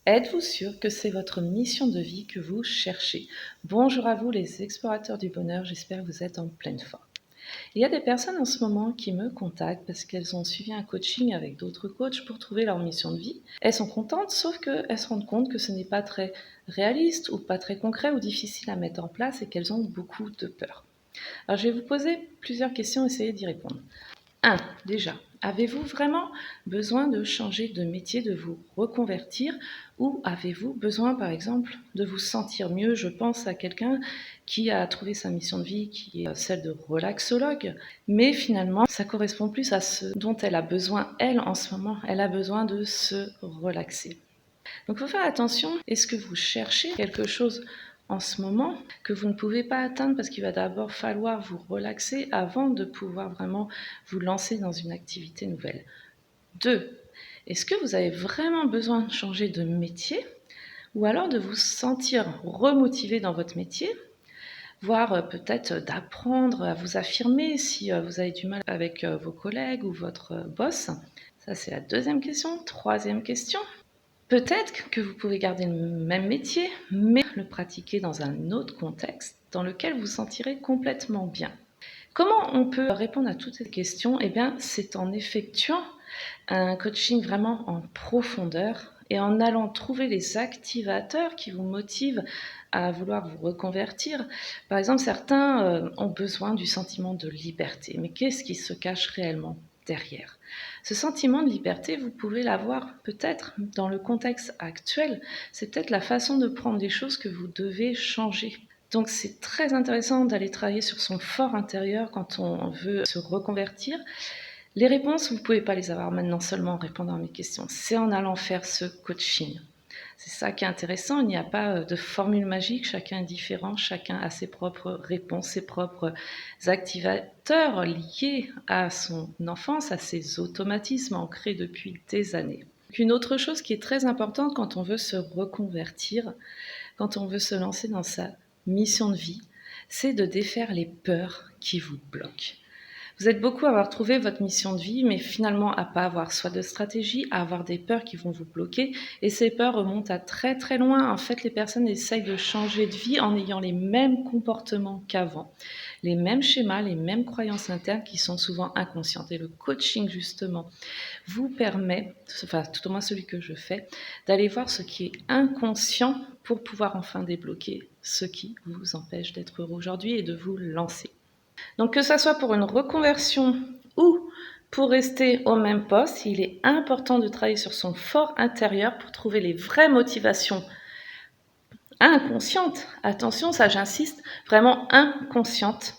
Êtes-vous sûr que c'est votre mission de vie que vous cherchez? Bonjour à vous les explorateurs du bonheur, j'espère que vous êtes en pleine forme. Il y a des personnes en ce moment qui me contactent parce qu'elles ont suivi un coaching avec d'autres coachs pour trouver leur mission de vie. Elles sont contentes, sauf qu'elles se rendent compte que ce n'est pas très réaliste ou pas très concret ou difficile à mettre en place et qu'elles ont beaucoup de peur. Alors je vais vous poser plusieurs questions, essayez d'y répondre. 1. Déjà, avez-vous vraiment besoin de changer de métier, de vous reconvertir ou avez-vous besoin, par exemple, de vous sentir mieux? Je pense à quelqu'un qui a trouvé sa mission de vie, qui est celle de relaxologue, mais finalement, ça correspond plus à ce dont elle a besoin, elle, en ce moment. Elle a besoin de se relaxer. Donc, il faut faire attention. Est-ce que vous cherchez quelque chose en ce moment que vous ne pouvez pas atteindre parce qu'il va d'abord falloir vous relaxer avant de pouvoir vraiment vous lancer dans une activité nouvelle? 2. Est-ce que vous avez vraiment besoin de changer de métier ou alors de vous sentir remotivé dans votre métier, voire peut-être d'apprendre à vous affirmer si vous avez du mal avec vos collègues ou votre boss? Ça, c'est la deuxième question. Troisième question. Peut-être que vous pouvez garder le même métier, mais le pratiquer dans un autre contexte dans lequel vous vous sentirez complètement bien. Comment on peut répondre à toutes ces questions? Eh bien, c'est en effectuant un coaching vraiment en profondeur et en allant trouver les activateurs qui vous motivent à vouloir vous reconvertir. Par exemple, certains ont besoin du sentiment de liberté. Mais qu'est-ce qui se cache réellement derrière? Ce sentiment de liberté, vous pouvez l'avoir peut-être dans le contexte actuel. C'est peut-être la façon de prendre les choses que vous devez changer. Donc c'est très intéressant d'aller travailler sur son fort intérieur quand on veut se reconvertir. Les réponses, vous ne pouvez pas les avoir maintenant seulement en répondant à mes questions, c'est en allant faire ce coaching. C'est ça qui est intéressant, il n'y a pas de formule magique, chacun est différent, chacun a ses propres réponses, ses propres activateurs liés à son enfance, à ses automatismes ancrés depuis des années. Une autre chose qui est très importante quand on veut se reconvertir, quand on veut se lancer dans sa mission de vie, c'est de défaire les peurs qui vous bloquent. Vous êtes beaucoup à avoir trouvé votre mission de vie, mais finalement à pas avoir soit de stratégie, à avoir des peurs qui vont vous bloquer. Et ces peurs remontent à très très loin. En fait, les personnes essayent de changer de vie en ayant les mêmes comportements qu'avant, les mêmes schémas, les mêmes croyances internes qui sont souvent inconscientes. Et le coaching, justement, vous permet, enfin tout au moins celui que je fais, d'aller voir ce qui est inconscient pour pouvoir enfin débloquer ce qui vous empêche d'être heureux aujourd'hui et de vous lancer. Donc que ça soit pour une reconversion ou pour rester au même poste, il est important de travailler sur son fort intérieur pour trouver les vraies motivations inconscientes. Attention, ça j'insiste, vraiment inconscientes,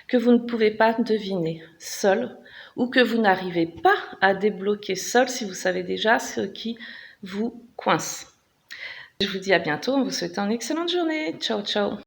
que vous ne pouvez pas deviner seul ou que vous n'arrivez pas à débloquer seul si vous savez déjà ce qui vous coince. Je vous dis à bientôt, en vous souhaitant une excellente journée. Ciao, ciao.